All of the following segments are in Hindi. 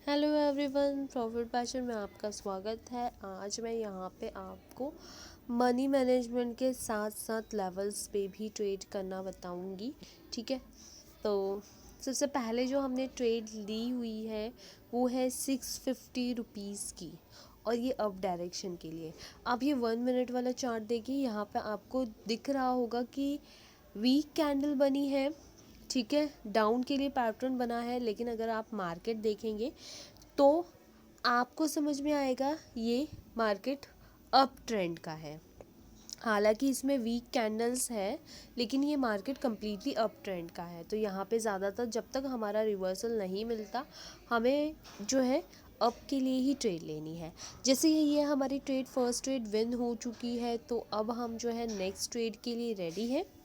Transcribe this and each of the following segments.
हेलो एवरीवन, प्रॉफिट पैशन में आपका स्वागत है। आज मैं यहाँ पे आपको मनी मैनेजमेंट के साथ साथ लेवल्स पे भी ट्रेड करना बताऊँगी। ठीक है, तो सबसे पहले जो हमने ट्रेड ली हुई है वो है 650 रुपीज़ की, और ये अप डायरेक्शन के लिए। आप ये 1 मिनट वाला चार्ट देखिए, यहाँ पे आपको दिख रहा होगा कि वीक कैंडल बनी है। ठीक है, डाउन के लिए पैटर्न बना है, लेकिन अगर आप मार्केट देखेंगे तो आपको समझ में आएगा ये मार्केट अप ट्रेंड का है। हालांकि इसमें वीक कैंडल्स है, लेकिन ये मार्केट कम्प्लीटली अप ट्रेंड का है। तो यहाँ पे ज़्यादातर जब तक हमारा रिवर्सल नहीं मिलता, हमें जो है अप के लिए ही ट्रेड लेनी है। जैसे ये हमारी ट्रेड फर्स्ट ट्रेड विन हो चुकी है, तो अब हम जो है नेक्स्ट ट्रेड के लिए रेडी है।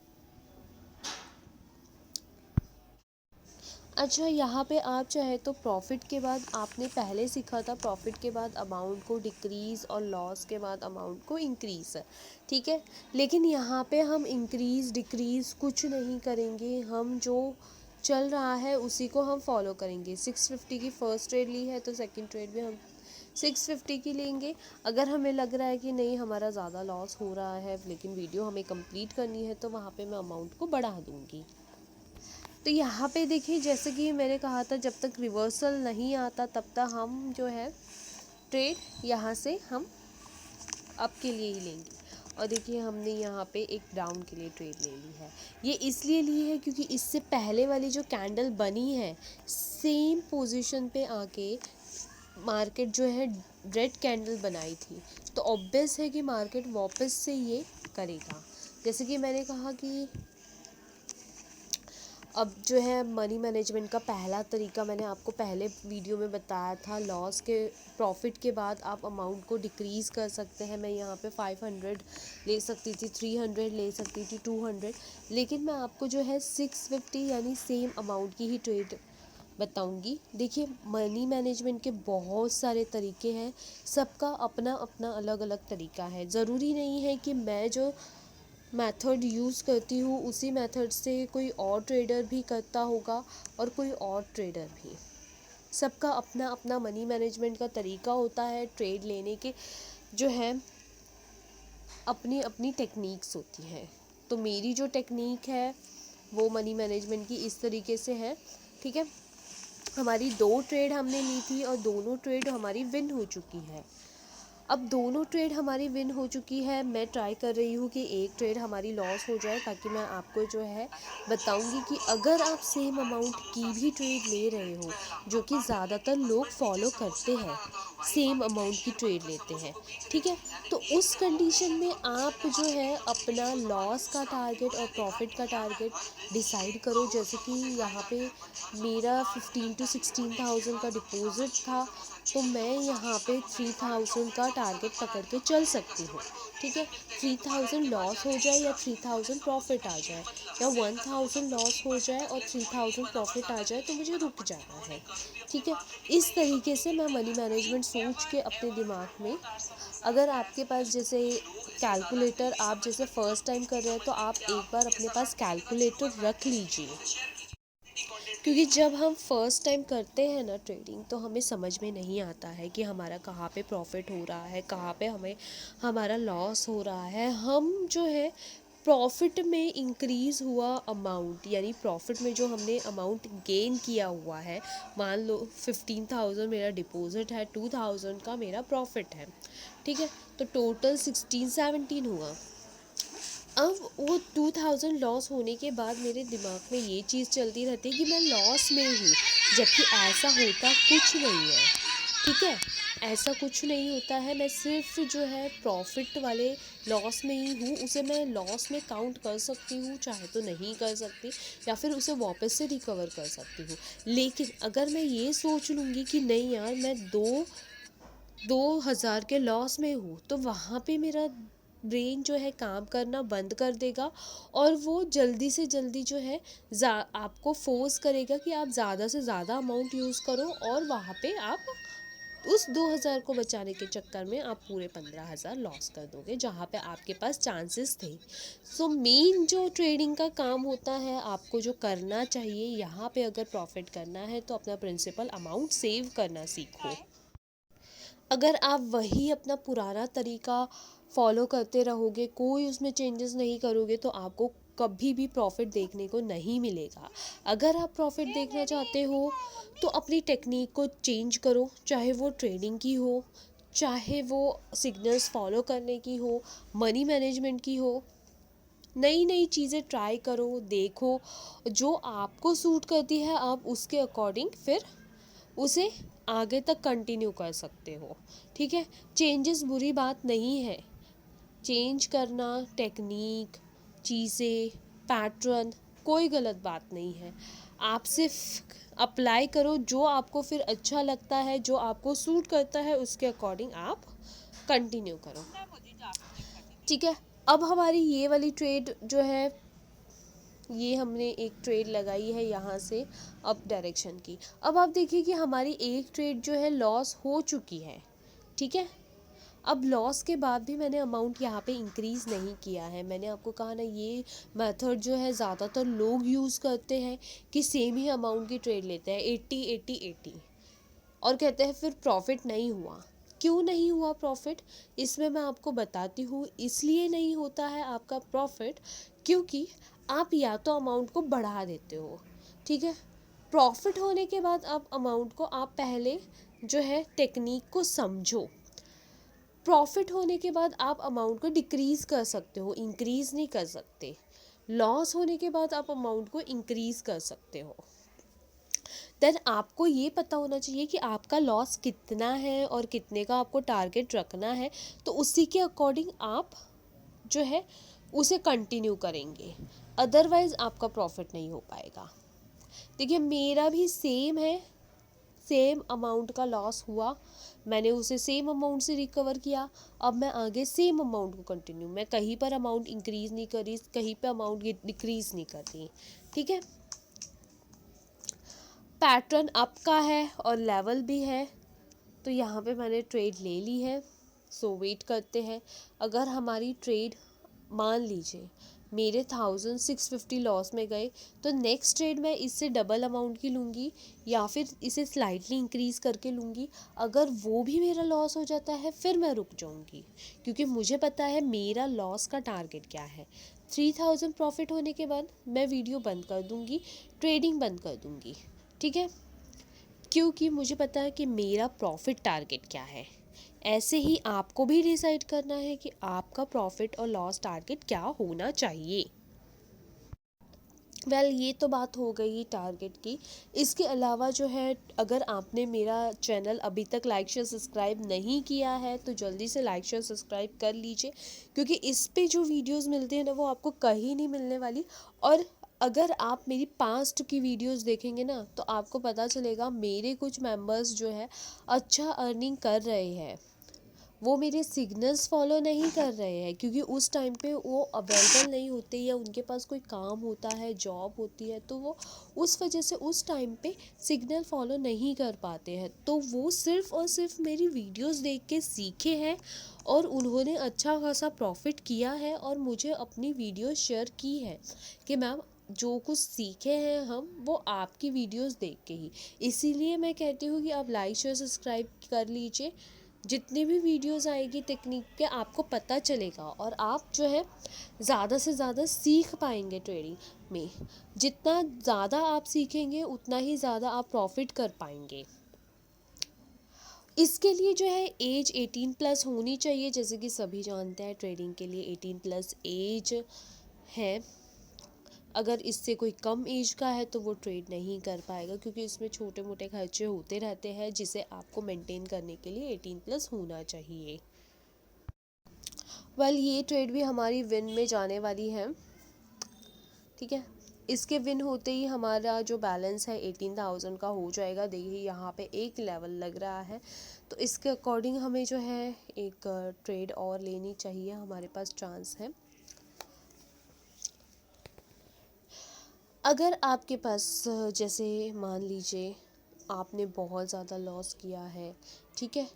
अच्छा, यहाँ पे आप चाहे तो प्रॉफिट के बाद, आपने पहले सीखा था प्रॉफिट के बाद अमाउंट को डिक्रीज़ और लॉस के बाद अमाउंट को इंक्रीज़। ठीक है, लेकिन यहाँ पे हम इंक्रीज़ डिक्रीज़ कुछ नहीं करेंगे, हम जो चल रहा है उसी को हम फॉलो करेंगे। 650 की फ़र्स्ट ट्रेड ली है तो सेकंड ट्रेड भी हम 650 की लेंगे। अगर हमें लग रहा है कि नहीं हमारा ज़्यादा लॉस हो रहा है लेकिन वीडियो हमें कंप्लीट करनी है, तो वहाँ पे मैं अमाउंट को बढ़ा दूँगी। तो यहाँ पे देखिए, जैसे कि मैंने कहा था, जब तक रिवर्सल नहीं आता तब तक हम जो है ट्रेड यहाँ से हम अप के लिए ही लेंगे। और देखिए, हमने यहाँ पे एक डाउन के लिए ट्रेड ले ली है। ये इसलिए ली है क्योंकि इससे पहले वाली जो कैंडल बनी है, सेम पोजीशन पे आके मार्केट जो है रेड कैंडल बनाई थी, तो ऑब्वियस है कि मार्केट वापस से ये करेगा। जैसे कि मैंने कहा कि अब जो है मनी मैनेजमेंट का पहला तरीका मैंने आपको पहले वीडियो में बताया था। लॉस के प्रॉफिट के बाद आप अमाउंट को डिक्रीज़ कर सकते हैं। मैं यहाँ पे 500 ले सकती थी, 300 ले सकती थी, 200, लेकिन मैं आपको जो है 650 यानी सेम अमाउंट की ही ट्रेड बताऊंगी। देखिए, मनी मैनेजमेंट के बहुत सारे तरीके हैं, सबका अपना अपना अलग अलग तरीका है। ज़रूरी नहीं है कि मैं जो मेथड यूज़ करती हूँ उसी मेथड से कोई और ट्रेडर भी करता होगा और कोई और ट्रेडर भी। सबका अपना अपना मनी मैनेजमेंट का तरीका होता है। ट्रेड लेने के जो है अपनी अपनी टेक्निक्स होती हैं। तो मेरी जो टेक्निक है वो मनी मैनेजमेंट की इस तरीके से है। ठीक है, हमारी 2 ट्रेड हमने ली थी और दोनों ट्रेड हमारी विन हो चुकी है। अब दोनों ट्रेड हमारी विन हो चुकी है। मैं ट्राई कर रही हूँ कि एक ट्रेड हमारी लॉस हो जाए, ताकि मैं आपको जो है बताऊँगी कि अगर आप सेम अमाउंट की भी ट्रेड ले रहे हो, जो कि ज़्यादातर लोग फॉलो करते हैं, सेम अमाउंट की ट्रेड लेते हैं। ठीक है, तो उस कंडीशन में आप जो है अपना लॉस का टारगेट और प्रॉफिट का टारगेट डिसाइड करो। जैसे कि यहाँ पे मेरा 15 to 16,000 का डिपॉजिट था, तो मैं यहाँ पे 3,000 का टारगेट पकड़ के चल सकती हूँ। ठीक है, 3,000 लॉस हो जाए या 3,000 प्रॉफिट आ जाए, या 1,000 लॉस हो जाए और 3,000 प्रॉफिट आ जाए, तो मुझे रुक जाना है। ठीक है, इस तरीके से मैं मनी मैनेजमेंट सोच के अपने दिमाग में, अगर आपके पास जैसे कैलकुलेटर, आप जैसे फ़र्स्ट टाइम कर रहे हैं, तो आप एक बार अपने पास कैलकुलेटर रख लीजिए। क्योंकि जब हम फर्स्ट टाइम करते हैं ना ट्रेडिंग, तो हमें समझ में नहीं आता है कि हमारा कहाँ पे प्रॉफिट हो रहा है, कहाँ पे हमें हमारा लॉस हो रहा है। हम जो है प्रॉफिट में इंक्रीज़ हुआ अमाउंट, यानी प्रॉफिट में जो हमने अमाउंट गेन किया हुआ है, मान लो 15,000 मेरा डिपॉजिट है, 2,000 का मेरा प्रॉफिट है। ठीक है, तो टोटल 16-17 हुआ। अब वो 2,000 लॉस होने के बाद मेरे दिमाग में ये चीज़ चलती रहती है कि मैं लॉस में हूँ, जबकि ऐसा होता कुछ नहीं है। ठीक है, ऐसा कुछ नहीं होता है। मैं सिर्फ जो है प्रॉफिट वाले लॉस में ही हूँ, उसे मैं लॉस में काउंट कर सकती हूँ, चाहे तो नहीं कर सकती, या फिर उसे वापस से रिकवर कर सकती हूँ। लेकिन अगर मैं ये सोच लूँगी कि नहीं यार, मैं 2,000 के लॉस में हूँ, तो वहाँ पे मेरा ब्रेन जो है काम करना बंद कर देगा, और वो जल्दी से जल्दी जो है आपको फोर्स करेगा कि आप ज़्यादा से ज़्यादा अमाउंट यूज़ करो और वहाँ पे आप उस 2,000 को बचाने के चक्कर में आप पूरे 15,000 लॉस कर दोगे, जहाँ पे आपके पास चांसेस थे। सो मेन जो ट्रेडिंग का काम होता है, आपको जो करना चाहिए यहाँ पे, अगर प्रॉफिट करना है तो अपना प्रिंसिपल अमाउंट सेव करना सीखो। अगर आप वही अपना पुराना तरीका फॉलो करते रहोगे, कोई उसमें चेंजेस नहीं करोगे, तो आपको कभी भी प्रॉफिट देखने को नहीं मिलेगा। अगर आप प्रॉफिट देखना चाहते हो तो अपनी टेक्निक को चेंज करो, चाहे वो ट्रेडिंग की हो, चाहे वो सिग्नल्स फॉलो करने की हो, मनी मैनेजमेंट की हो। नई नई चीज़ें ट्राई करो, देखो, जो आपको सूट करती है आप उसके अकॉर्डिंग फिर उसे आगे तक कंटिन्यू कर सकते हो। ठीक है, चेंजेस बुरी बात नहीं है। चेंज करना टेक्निक, चीज़ें, पैटर्न, कोई गलत बात नहीं है। आप सिर्फ अप्लाई करो, जो आपको फिर अच्छा लगता है, जो आपको सूट करता है, उसके अकॉर्डिंग आप कंटिन्यू करो। ठीक है, अब हमारी ये वाली ट्रेड जो है, ये हमने एक ट्रेड लगाई है यहाँ से अप डायरेक्शन की। अब आप देखिए कि हमारी एक ट्रेड जो है लॉस हो चुकी है। ठीक है, अब लॉस के बाद भी मैंने अमाउंट यहाँ पे इंक्रीज़ नहीं किया है। मैंने आपको कहा ना, ये मेथड जो है ज़्यादातर लोग यूज़ करते हैं कि सेम ही अमाउंट की ट्रेड लेते हैं, 80 80 80, और कहते हैं फिर प्रॉफिट नहीं हुआ। क्यों नहीं हुआ प्रॉफिट, इसमें मैं आपको बताती हूँ। इसलिए नहीं होता है आपका प्रॉफिट क्योंकि आप या तो अमाउंट को बढ़ा देते हो। ठीक है, प्रॉफिट होने के बाद आप अमाउंट को, आप पहले जो है टेक्निक को समझो। प्रॉफिट होने के बाद आप अमाउंट को डिक्रीज़ कर सकते हो, इंक्रीज़ नहीं कर सकते। लॉस होने के बाद आप अमाउंट को इंक्रीज़ कर सकते हो। देन आपको ये पता होना चाहिए कि आपका लॉस कितना है और कितने का आपको टारगेट रखना है, तो उसी के अकॉर्डिंग आप जो है उसे कंटिन्यू करेंगे, अदरवाइज़ आपका प्रॉफिट नहीं हो पाएगा। देखिए, मेरा भी सेम है, सेम अमाउंट का लॉस हुआ, मैंने उसे सेम अमाउंट से रिकवर किया। अब मैं आगे सेम अमाउंट को कंटिन्यू, मैं कहीं पर अमाउंट इंक्रीज़ नहीं करी, कहीं पे अमाउंट डिक्रीज़ नहीं कर रही। ठीक है, पैटर्न अप का है और लेवल भी है, तो यहाँ पे मैंने ट्रेड ले ली है। सो वेट करते हैं। अगर हमारी ट्रेड, मान लीजिए मेरे 1650 लॉस में गए, तो नेक्स्ट ट्रेड मैं इससे डबल अमाउंट की लूँगी या फिर इसे स्लाइटली इंक्रीज़ करके लूँगी। अगर वो भी मेरा लॉस हो जाता है, फिर मैं रुक जाऊँगी, क्योंकि मुझे पता है मेरा लॉस का टारगेट क्या है। 3000 प्रॉफिट होने के बाद मैं वीडियो बंद कर दूँगी, ट्रेडिंग बंद कर दूँगी। ठीक है, क्योंकि मुझे पता है कि मेरा प्रॉफिट टारगेट क्या है। ऐसे ही आपको भी डिसाइड करना है कि आपका प्रॉफिट और लॉस टारगेट क्या होना चाहिए। ये तो बात हो गई टारगेट की। इसके अलावा जो है, अगर आपने मेरा चैनल अभी तक लाइक शेयर सब्सक्राइब नहीं किया है, तो जल्दी से लाइक शेयर सब्सक्राइब कर लीजिए, क्योंकि इस पे जो वीडियोस मिलते हैं ना, वो आपको कहीं नहीं मिलने वाली। और अगर आप मेरी पास्ट की वीडियोस देखेंगे ना, तो आपको पता चलेगा मेरे कुछ मेंबर्स जो है अच्छा अर्निंग कर रहे हैं। वो मेरे सिग्नल्स फॉलो नहीं कर रहे हैं, क्योंकि उस टाइम पे वो अवेलेबल नहीं होते, या उनके पास कोई काम होता है, जॉब होती है, तो वो उस वजह से उस टाइम पे सिग्नल फॉलो नहीं कर पाते हैं। तो वो सिर्फ़ और सिर्फ मेरी वीडियोस देख के सीखे हैं, और उन्होंने अच्छा खासा प्रॉफिट किया है, और मुझे अपनी वीडियो शेयर की है कि मैम, जो कुछ सीखे हैं हम, वो आपकी वीडियोस देख के ही। इसीलिए मैं कहती हूँ कि आप लाइक शेयर सब्सक्राइब कर लीजिए। जितनी भी वीडियोस आएगी टेक्निक के, आपको पता चलेगा, और आप जो है ज़्यादा से ज़्यादा सीख पाएंगे ट्रेडिंग में। जितना ज़्यादा आप सीखेंगे, उतना ही ज़्यादा आप प्रॉफिट कर पाएंगे। इसके लिए जो है एज 18+ होनी चाहिए, जैसे कि सभी जानते हैं ट्रेडिंग के लिए 18+ एज है। अगर इससे कोई कम एज का है तो वो ट्रेड नहीं कर पाएगा, क्योंकि इसमें छोटे मोटे खर्चे होते रहते हैं, जिसे आपको मेंटेन करने के लिए 18+ होना चाहिए। ये ट्रेड भी हमारी विन में जाने वाली है। ठीक है, इसके विन होते ही हमारा जो बैलेंस है 18,000 का हो जाएगा। देखिए, यहाँ पे एक लेवल लग रहा है, तो इसके अकॉर्डिंग हमें जो है एक ट्रेड और लेनी चाहिए, हमारे पास चांस है। अगर आपके पास जैसे मान लीजिए आपने बहुत ज़्यादा लॉस किया है, ठीक है,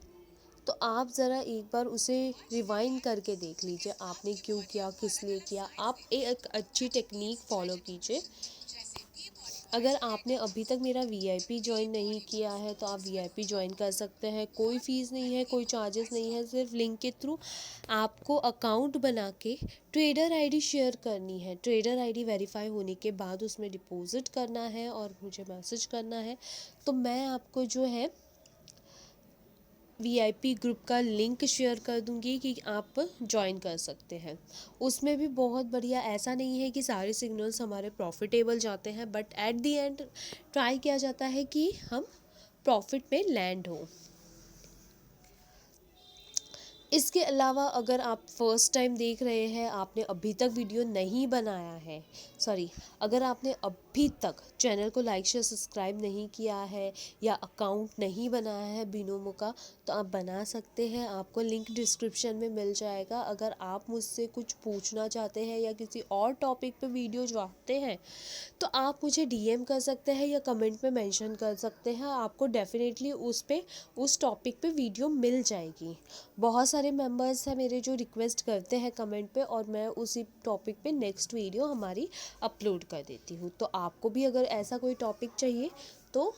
तो आप ज़रा एक बार उसे रिवाइंड करके देख लीजिए, आपने क्यों किया, किस लिए किया। आप एक अच्छी टेक्निक फॉलो कीजिए। अगर आपने अभी तक मेरा वीआईपी ज्वाइन नहीं किया है तो आप वीआईपी ज्वाइन कर सकते हैं। कोई फ़ीस नहीं है, कोई चार्जेस नहीं है, सिर्फ लिंक के थ्रू आपको अकाउंट बना के ट्रेडर आईडी शेयर करनी है। ट्रेडर आईडी वेरीफाई होने के बाद उसमें डिपॉजिट करना है और मुझे मैसेज करना है, तो मैं आपको जो है वीआईपी ग्रुप का लिंक शेयर कर दूंगी कि आप ज्वाइन कर सकते हैं। उसमें भी बहुत बढ़िया, ऐसा नहीं है कि सारे सिग्नल्स हमारे प्रॉफिटेबल जाते हैं, but at the and try किया जाता है कि हम प्रॉफिट में लैंड हो। इसके अलावा अगर आप फर्स्ट टाइम देख रहे हैं, आपने अभी तक वीडियो नहीं बनाया है, सॉरी, अगर आपने अभी तक चैनल को लाइक शेयर सब्सक्राइब नहीं किया है या अकाउंट नहीं बनाया है बिनोमो का, तो आप बना सकते हैं। आपको लिंक डिस्क्रिप्शन में मिल जाएगा। अगर आप मुझसे कुछ पूछना चाहते हैं या किसी और टॉपिक पे वीडियो चाहते हैं तो आप मुझे डीएम कर सकते हैं या कमेंट में मेंशन कर सकते हैं। आपको डेफिनेटली उस टॉपिक पे वीडियो मिल जाएगी। बहुत सारे मेंबर्स हैं मेरे जो रिक्वेस्ट करते हैं कमेंट पे, और मैं उसी टॉपिक पे नेक्स्ट वीडियो हमारी अपलोड कर देती हूँ। तो आपको भी अगर ऐसा कोई टॉपिक चाहिए तो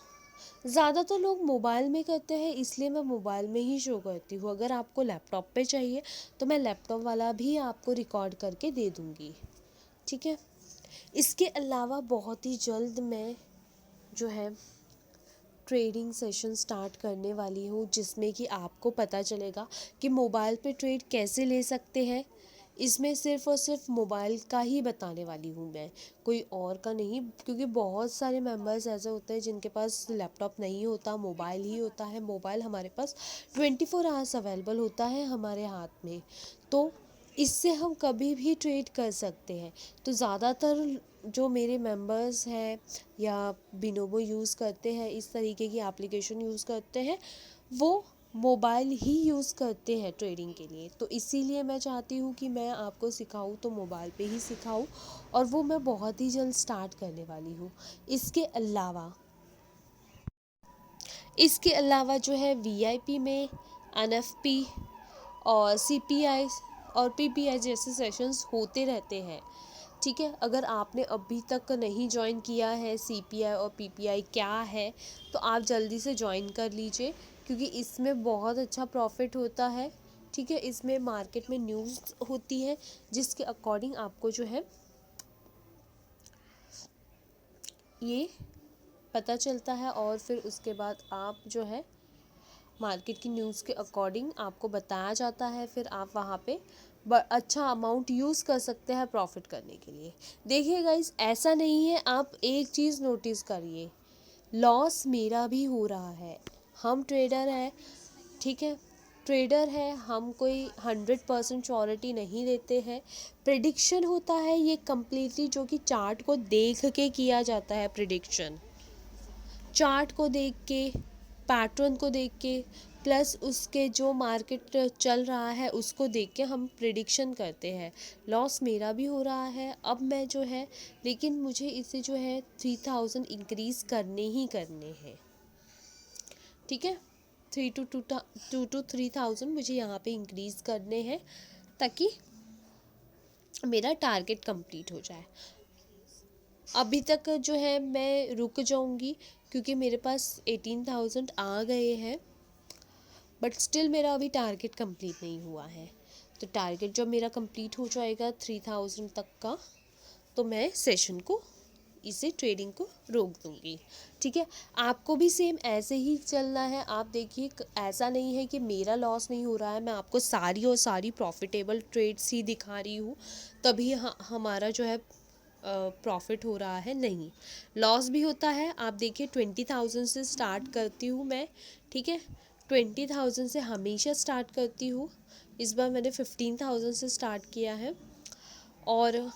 ज़्यादातर लोग मोबाइल में करते हैं, इसलिए मैं मोबाइल में ही शो करती हूँ। अगर आपको लैपटॉप पे चाहिए तो मैं लैपटॉप वाला भी आपको रिकॉर्ड करके दे दूँगी, ठीक है। इसके अलावा बहुत ही जल्द मैं जो है ट्रेडिंग सेशन स्टार्ट करने वाली हूँ, जिसमें कि आपको पता चलेगा कि मोबाइल पे ट्रेड कैसे ले सकते हैं। इसमें सिर्फ़ और सिर्फ मोबाइल का ही बताने वाली हूँ मैं, कोई और का नहीं, क्योंकि बहुत सारे मेंबर्स ऐसे होते हैं जिनके पास लैपटॉप नहीं होता, मोबाइल ही होता है। मोबाइल हमारे पास 24 आवर्स अवेलेबल होता है हमारे हाथ में, तो इससे हम कभी भी ट्रेड कर सकते हैं। तो ज़्यादातर जो मेरे मेंबर्स हैं या बिनोमो यूज़ करते हैं, इस तरीके की एप्लीकेशन यूज़ करते हैं, वो मोबाइल ही यूज़ करते हैं ट्रेडिंग के लिए। तो इसीलिए मैं चाहती हूँ कि मैं आपको सिखाऊँ तो मोबाइल पे ही सिखाऊँ, और वो मैं बहुत ही जल्द स्टार्ट करने वाली हूँ। इसके अलावा जो है वीआईपी में एनएफपी और सीपीआई और पीपीआई जैसे सेशंस होते रहते हैं, ठीक है। अगर आपने अभी तक नहीं ज्वाइन किया है सीपीआई और पीपीआई क्या है, तो आप जल्दी से ज्वाइन कर लीजिए, क्योंकि इसमें बहुत अच्छा प्रॉफिट होता है, ठीक है। इसमें मार्केट में न्यूज़ होती है जिसके अकॉर्डिंग आपको जो है ये पता चलता है, और फिर उसके बाद आप जो है मार्केट की न्यूज़ के अकॉर्डिंग आपको बताया जाता है, फिर आप वहाँ पे अच्छा अमाउंट यूज़ कर सकते हैं प्रॉफिट करने के लिए। देखिए गाइस, ऐसा नहीं है, आप एक चीज़ नोटिस करिए, लॉस मेरा भी हो रहा है। हम ट्रेडर हैं, ठीक है, ट्रेडर है, हम कोई 100% श्योरिटी नहीं देते हैं। प्रिडिक्शन होता है ये कम्प्लीटली, जो कि चार्ट को देख के किया जाता है। प्रिडिक्शन चार्ट को देख के, पैटर्न को देख के, प्लस उसके जो मार्केट चल रहा है उसको देख के हम प्रिडिक्शन करते हैं। लॉस मेरा भी हो रहा है अब मैं जो है, लेकिन मुझे इसे जो है 3000 इंक्रीज़ करने ही करने हैं, ठीक है। 2 to 3,000 मुझे यहाँ पे इंक्रीज़ करने हैं, ताकि मेरा टारगेट कंप्लीट हो जाए। अभी तक जो है मैं रुक जाऊंगी, क्योंकि मेरे पास 18,000 आ गए हैं, बट स्टिल मेरा अभी टारगेट कंप्लीट नहीं हुआ है। तो टारगेट जब मेरा कंप्लीट हो जाएगा 3,000 तक का, तो मैं सेशन को, इसे ट्रेडिंग को रोक दूंगी, ठीक है। आपको भी सेम ऐसे ही चलना है। आप देखिए, ऐसा नहीं है कि मेरा लॉस नहीं हो रहा है, मैं आपको सारी और सारी प्रॉफिटेबल ट्रेड्स ही दिखा रही हूँ तभी हमारा जो है प्रॉफिट हो रहा है, नहीं, लॉस भी होता है। आप देखिए 20,000 से स्टार्ट करती हूँ मैं, ठीक है, 20,000 से हमेशा स्टार्ट करती हूँ। इस बार मैंने 15,000 से स्टार्ट किया है, और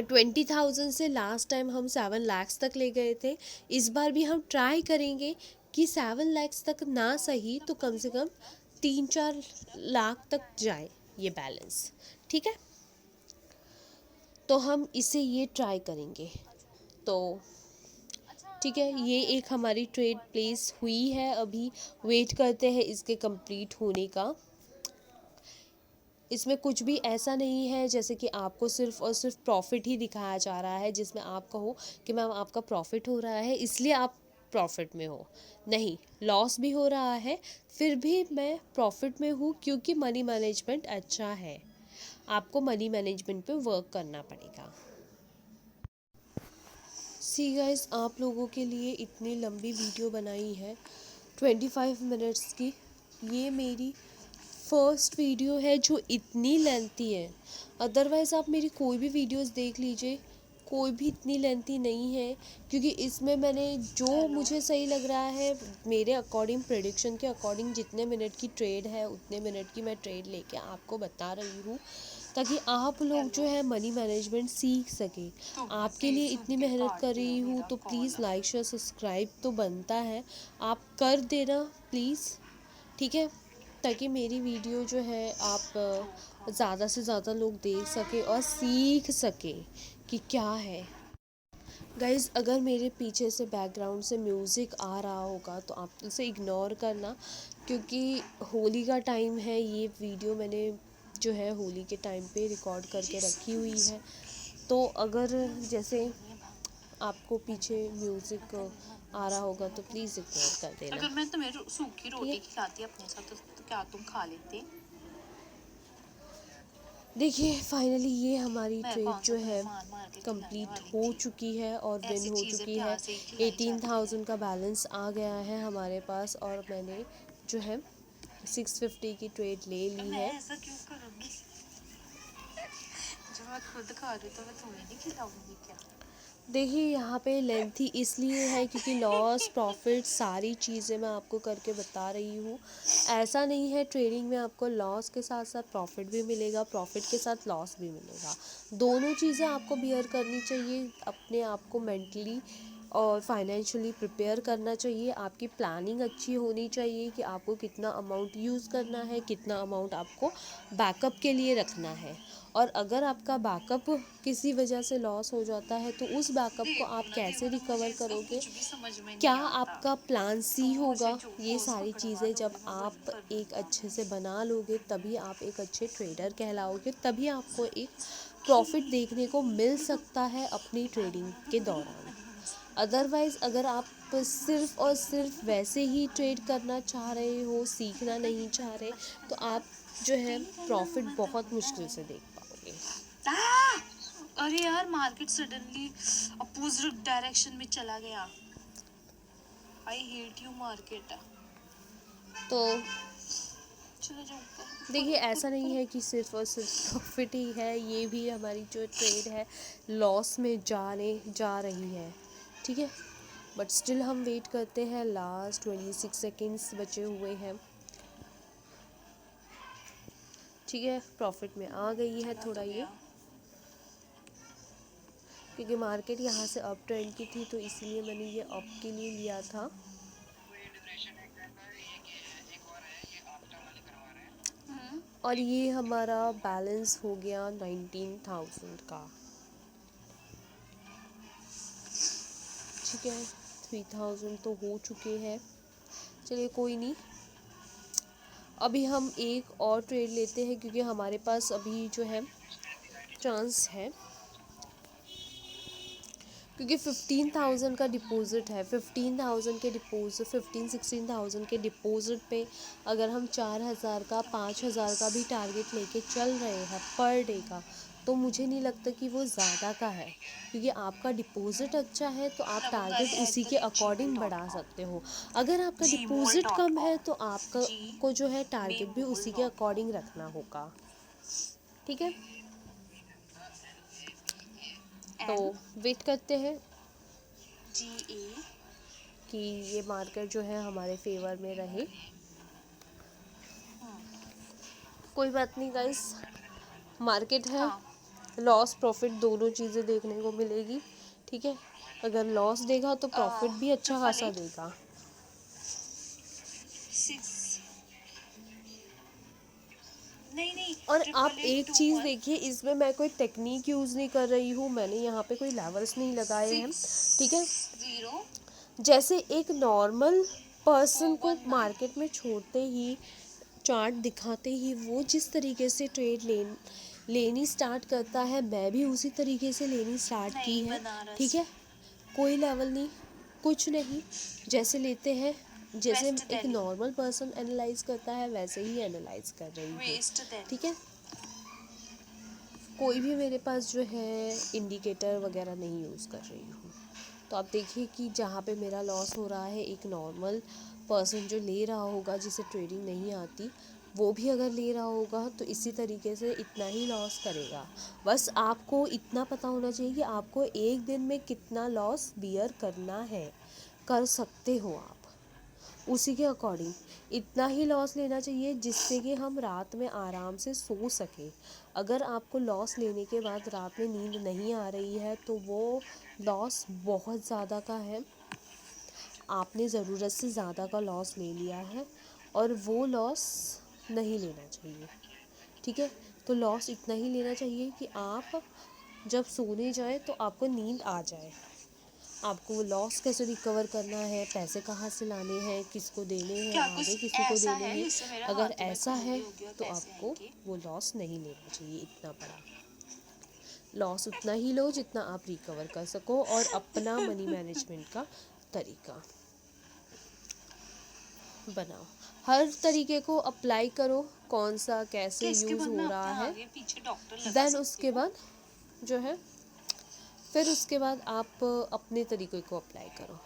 20,000 से लास्ट टाइम हम 7 lakhs तक ले गए थे। इस बार भी हम ट्राई करेंगे कि 7 lakhs तक ना सही तो कम से कम 3-4 लाख तक जाए ये बैलेंस, ठीक है। तो हम इसे ये ट्राई करेंगे, तो ठीक है, ये एक हमारी ट्रेड प्लेस हुई है, अभी वेट करते हैं इसके कंप्लीट होने का। इसमें कुछ भी ऐसा नहीं है जैसे कि आपको सिर्फ और सिर्फ प्रॉफिट ही दिखाया जा रहा है, जिसमें आप कहो कि मैम आपका प्रॉफिट हो रहा है इसलिए आप प्रॉफिट में हो। नहीं, लॉस भी हो रहा है फिर भी मैं प्रॉफिट में हूँ, क्योंकि मनी मैनेजमेंट अच्छा है। आपको मनी मैनेजमेंट पे वर्क करना पड़ेगा। सी गाइस, आप लोगों के लिए इतनी लंबी वीडियो बनाई है 25 मिनट्स की। ये मेरी फर्स्ट वीडियो है जो इतनी लेंथी है। अदरवाइज़ आप मेरी कोई भी वीडियोस देख लीजिए, कोई भी इतनी लेंथी नहीं है, क्योंकि इसमें मैंने जो मुझे सही लग रहा है मेरे अकॉर्डिंग, प्रेडिक्शन के अकॉर्डिंग, जितने मिनट की ट्रेड है उतने मिनट की मैं ट्रेड लेके आपको बता रही हूँ, ताकि आप लोग जो है मनी मैनेजमेंट सीख सके। आपके लिए इतनी मेहनत कर रही हूँ तो प्लीज़ लाइक शेयर सब्सक्राइब तो बनता है, आप कर देना प्लीज़, ठीक है, ताकि मेरी वीडियो जो है आप ज़्यादा से ज़्यादा लोग देख सके और सीख सके कि क्या है। गाइज़, अगर मेरे पीछे से बैकग्राउंड से म्यूज़िक आ रहा होगा तो आप उसे इग्नोर करना, क्योंकि होली का टाइम है। ये वीडियो मैंने जो है होली के टाइम पे रिकॉर्ड करके रखी हुई है, तो अगर जैसे आपको पीछे म्यूज़िक आ रहा होगा तो प्लीज़ इग्नोर कर देना। अगर मैं तुम्हें सूखी रोटी खिलाती अपने साथ तो क्या तुम खा लेते? देखिए, फाइनली ये हमारी ट्रेड जो है कंप्लीट हो चुकी है और विन हो चुकी है। 18,000 का बैलेंस आ गया है हमारे पास, और मैंने जो है 650 की ट्रेड ले ली है। ऐसा क्यों करूँगी? जब मैं खुद खा रही तो मैं तुम्हें नहीं खिलाऊंगी क्या? देखिए, यहाँ पे लेंथी इसलिए है क्योंकि लॉस प्रॉफिट सारी चीज़ें मैं आपको करके बता रही हूँ। ऐसा नहीं है ट्रेडिंग में आपको लॉस के साथ साथ प्रॉफिट भी मिलेगा, प्रॉफिट के साथ लॉस भी मिलेगा। दोनों चीज़ें आपको बियर करनी चाहिए। अपने आप को मेंटली और फाइनेंशियली प्रिपेयर करना चाहिए। आपकी प्लानिंग अच्छी होनी चाहिए कि आपको कितना अमाउंट यूज़ करना है, कितना अमाउंट आपको बैकअप के लिए रखना है। और अगर आपका बैकअप किसी वजह से लॉस हो जाता है तो उस बैकअप को आप कैसे रिकवर करोगे, क्या आपका प्लान सी होगा, ये सारी चीज़ें जब आप एक अच्छे से बना लोगे तभी आप एक अच्छे ट्रेडर कहलाओगे, तभी आपको एक प्रॉफिट देखने को मिल सकता है अपनी ट्रेडिंग के दौरान। अदरवाइज़ अगर आप सिर्फ़ और सिर्फ वैसे ही ट्रेड करना चाह रहे हो, सीखना नहीं चाह रहे, तो आप जो है प्रॉफिट बहुत मुश्किल से देख पाओगे। अरे यार, मार्केट सडनली अपोजिट डायरेक्शन में चला गया। I hate you market. तो चलो जाओ। देखिए, ऐसा नहीं है कि सिर्फ और सिर्फ प्रॉफिट ही है, ये भी हमारी जो ट्रेड है लॉस में जा रही है, ठीक है, बट स्टिल हम वेट करते हैं। लास्ट 26 सेकेंड्स बचे हुए हैं, ठीक है, प्रॉफिट में आ गई है थोड़ा ये, क्योंकि मार्केट यहाँ से अप ट्रेंड की थी तो इसलिए मैंने ये अप के लिए लिया था। और ये हमारा बैलेंस हो गया 19,000 का, ठीक है, 3,000 तो हो चुके हैं। चलिए कोई नहीं, अभी हम एक और ट्रेड लेते हैं क्योंकि हमारे पास अभी जो है चांस है, क्योंकि 15,000 का डिपॉज़िट है। 15,000 के डिपॉज़िट 15-16,000 के डिपॉज़िट पे अगर हम 4,000 का 5,000 का भी टारगेट लेके चल रहे हैं पर डे का, तो मुझे नहीं लगता कि वो ज़्यादा का है, क्योंकि आपका डिपॉज़िट अच्छा है तो आप टारगेट उसी के अकॉर्डिंग बढ़ा सकते हो। अगर आपका डिपॉज़िट कम है तो आपका को जो है टारगेट भी उसी के अकॉर्डिंग रखना होगा, ठीक है। तो वेट करते हैं कि ये मार्केट जो है हमारे फेवर में रहे। कोई बात नहीं गाइस, मार्केट है, लॉस प्रॉफिट दोनों चीज़ें देखने को मिलेगी, ठीक है। अगर लॉस देगा तो प्रॉफिट भी अच्छा खासा देगा। नहीं, और आप एक चीज़ देखिए, इसमें मैं कोई टेक्निक यूज़ नहीं कर रही हूँ, मैंने यहाँ पे कोई लेवल्स नहीं लगाए हैं, ठीक है। जैसे एक नॉर्मल पर्सन को मार्केट में छोड़ते ही, चार्ट दिखाते ही वो जिस तरीके से लेनी स्टार्ट करता है, मैं भी उसी तरीके से लेनी स्टार्ट की नहीं है। बनारस, ठीक है, कोई लेवल नहीं, कुछ नहीं, जैसे लेते हैं, जैसे वेस्ट एक दिल्ली, नॉर्मल पर्सन एनालाइज करता है वैसे ही एनालाइज कर रही हूँ। वेस्ट दिल्ली। ठीक है, कोई भी मेरे पास जो है इंडिकेटर वगैरह नहीं यूज़ कर रही हूँ। तो आप देखिए कि जहाँ पे मेरा लॉस हो रहा है, एक नॉर्मल पर्सन जो ले रहा होगा, जिसे ट्रेडिंग नहीं आती, वो भी अगर ले रहा होगा तो इसी तरीके से इतना ही लॉस करेगा। बस आपको इतना पता होना चाहिए कि आपको एक दिन में कितना लॉस बियर करना है, कर सकते हो आप उसी के अकॉर्डिंग इतना ही लॉस लेना चाहिए जिससे कि हम रात में आराम से सो सकें। अगर आपको लॉस लेने के बाद रात में नींद नहीं आ रही है तो वो लॉस बहुत ज़्यादा का है, आपने ज़रूरत से ज़्यादा का लॉस ले लिया है और वो लॉस नहीं लेना चाहिए। ठीक है, तो लॉस इतना ही लेना चाहिए कि आप जब सोने जाएं तो आपको नींद आ जाए। आपको वो लॉस कैसे रिकवर करना है, पैसे कहाँ से लाने हैं, किसको देने हैं, क्या आगे कुछ किसी को ऐसा देने है हैं, जिससे मेरा अगर हाथ में ऐसा है खुजली होगी और तो पैसे आपको आएंगे? वो लॉस नहीं लेना चाहिए। इतना बड़ा लॉस उतना ही लो जितना आप रिकवर कर सको, और अपना मनी मैनेजमेंट का तरीका बनाओ, हर तरीके को अप्लाई करो, कौन सा कैसे क्या इसके यूज़ बाद मैं हो अपने रहा है। आगे पीछे डॉक्टर लगा देन सकती उसके हूँ? बाद जो है, फिर उसके बाद आप अपने तरीके को अप्लाई करो।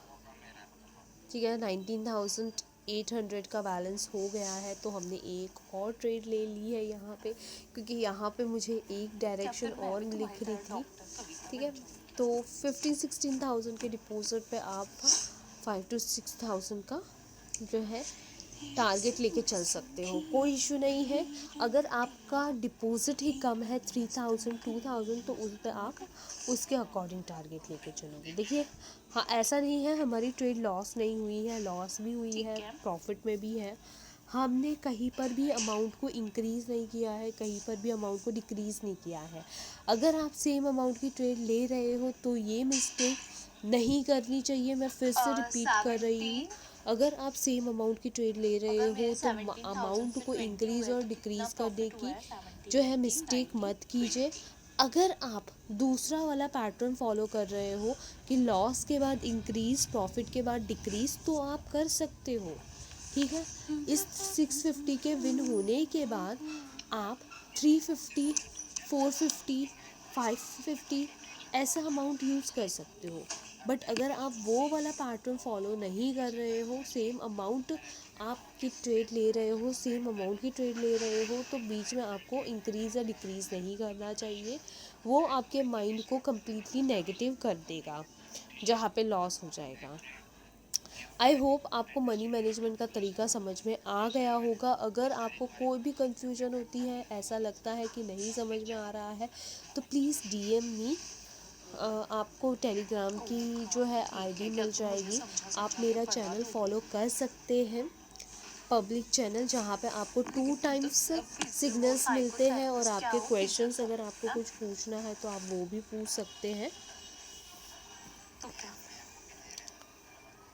ठीक है, 19,800 का बैलेंस हो गया है, तो हमने एक और ट्रेड ले ली है यहाँ पे, क्योंकि यहाँ पे मुझे एक क्या डायरेक्शन फिर मैं और भी तुम्हारी लिख रही तरह थी। डॉक्टर कभी का ठीक बन है, जाऊँ? तो 15-16,000 के डिपॉजिट पे आप 5 to 6,000 का जो है टारगेट लेके चल सकते हो, कोई इशू नहीं है। अगर आपका डिपॉजिट ही कम है, 3,000 2,000, तो उस पर आप उसके अकॉर्डिंग टारगेट लेके चलोगे। देखिए, हाँ, ऐसा नहीं है हमारी ट्रेड लॉस नहीं हुई है, लॉस भी हुई है, ठीक है। प्रॉफिट में भी है। हमने कहीं पर भी अमाउंट को इंक्रीज़ नहीं किया है, कहीं पर भी अमाउंट को डिक्रीज़ नहीं किया है। अगर आप सेम अमाउंट की ट्रेड ले रहे हो तो ये मिस्टेक नहीं करनी चाहिए, मैं फिर से रिपीट कर रही हूँ। 17, अगर आप सेम अमाउंट की ट्रेड ले रहे अगर हो मेरे तो 17,000 अमाउंट से को 20 इंक्रीज़ हुए और तो कितना डिक्रीज़ करने प्रॉफिट हुआ की है? 17, जो है 18, मिस्टेक 19, मत कीजिए। 20। अगर आप दूसरा वाला पैटर्न फॉलो कर रहे हो कि लॉस के बाद इंक्रीज़, प्रॉफिट के बाद डिक्रीज़, तो आप कर सकते हो। ठीक है, इस 650 के विन होने के बाद आप 350, 450, 550 ऐसा अमाउंट यूज़ कर सकते हो। बट अगर आप वो वाला पैटर्न फॉलो नहीं कर रहे हो, सेम अमाउंट आपकी ट्रेड ले रहे हो, सेम अमाउंट की ट्रेड ले रहे हो, तो बीच में आपको इंक्रीज़ या डिक्रीज़ नहीं करना चाहिए। वो आपके माइंड को कम्प्लीटली नेगेटिव कर देगा, जहाँ पे लॉस हो जाएगा। आई होप आपको मनी मैनेजमेंट का तरीका समझ में आ गया होगा। अगर आपको कोई भी कंफ्यूजन होती है, ऐसा लगता है कि नहीं समझ में आ रहा है, तो प्लीज़ डीएम मी। आपको टेलीग्राम की जो है ठीक आईडी है, क्या मिल तुम मुझे जाएगी। समझा आप समझा के मेरा पढ़ा चैनल दोगे? फॉलो कर सकते हैं, पब्लिक चैनल, जहाँ पे आपको 2 टाइम्स तो फिर वो सिग्नल्स मिलते हैं, और साइकोथेरेपिस्ट क्या आपके हो? क्वेश्चंस अगर आपको फिजियोथेरेपिस्ट? कुछ पूछना है तो आप वो भी पूछ सकते हैं। तो क्या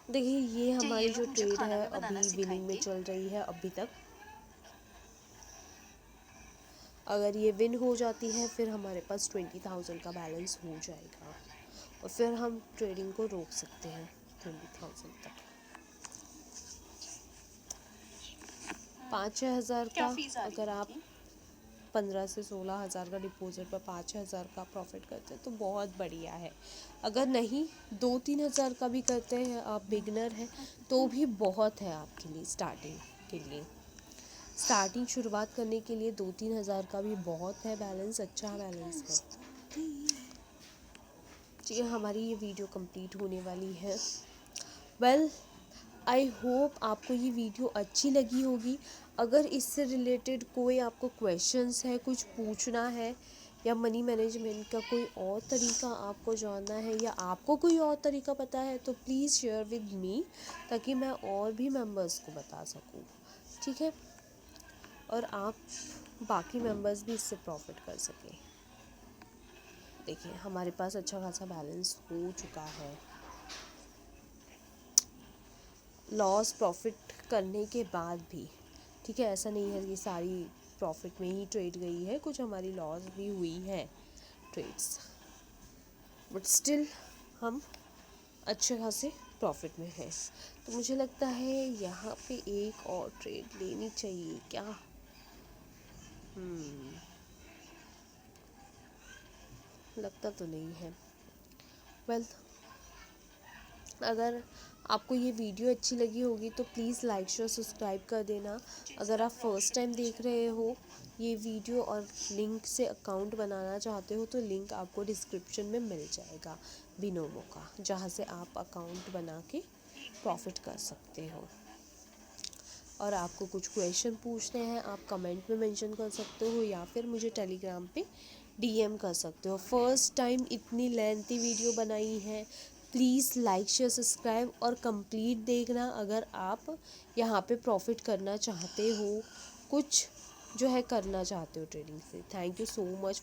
देखिए, ये क्या ये हमारी जो लोग मुझे ट्रेड खाना है भी बनाना अभी विनिंग में सिखाएंगे? चल रही है अभी तक। अगर ये विन हो जाती है फिर हमारे पास 20,000 का बैलेंस हो जाएगा, और फिर हम ट्रेडिंग को रोक सकते हैं 20,000 तक। 5-6 हज़ार क्या का, फीस आ रही अगर है आप इनकी? 15 से 16 हज़ार का डिपॉजिट पर 5-6 हज़ार का प्रॉफिट करते हैं तो बहुत बढ़िया है। अगर नहीं, 2-3 हज़ार का भी करते हैं, आप बिगनर हैं, तो भी बहुत है आपके लिए। स्टार्टिंग के लिए, स्टार्टिंग शुरुआत करने के लिए 2-3 हज़ार का भी बहुत है बैलेंस, अच्छा बैलेंस है। जी, हमारी ये वीडियो कंप्लीट होने वाली है। वेल, आई होप आपको ये वीडियो अच्छी लगी होगी। अगर इससे रिलेटेड कोई आपको क्वेश्चंस है, कुछ पूछना है, या मनी मैनेजमेंट का कोई और तरीका आपको जानना है, या आपको कोई और तरीका पता है, तो प्लीज़ शेयर विद मी, ताकि मैं और भी मेंबर्स को बता सकूँ। ठीक है, और आप बाकी मेंबर्स भी इससे प्रॉफिट कर सकें। देखिए, हमारे पास अच्छा खासा बैलेंस हो चुका है। लॉस प्रॉफिट करने के बाद भी, ठीक है, ऐसा नहीं है कि सारी प्रॉफिट में ही ट्रेड गई है, कुछ हमारी लॉस भी हुई है ट्रेड्स, बट स्टिल हम अच्छे खासे प्रॉफिट में हैं। तो मुझे लगता है यहाँ पे एक और ट्रेड लेनी चाहिए क्या। लगता तो नहीं है। वेल, अगर आपको ये वीडियो अच्छी लगी होगी तो प्लीज़ लाइक शेयर सब्सक्राइब कर देना। अगर आप फर्स्ट टाइम देख रहे हो ये वीडियो और लिंक से अकाउंट बनाना चाहते हो तो लिंक आपको डिस्क्रिप्शन में मिल जाएगा बिनोमो का, जहाँ से आप अकाउंट बना के प्रॉफिट कर सकते हो। और आपको कुछ क्वेश्चन पूछने हैं आप कमेंट में मेंशन कर सकते हो या फिर मुझे टेलीग्राम पे डीएम कर सकते हो। फर्स्ट टाइम इतनी लेंथी वीडियो बनाई है, प्लीज़ लाइक शेयर सब्सक्राइब और कंप्लीट देखना अगर आप यहाँ पे प्रॉफिट करना चाहते हो, कुछ जो है करना चाहते हो ट्रेडिंग से। Thank you so much.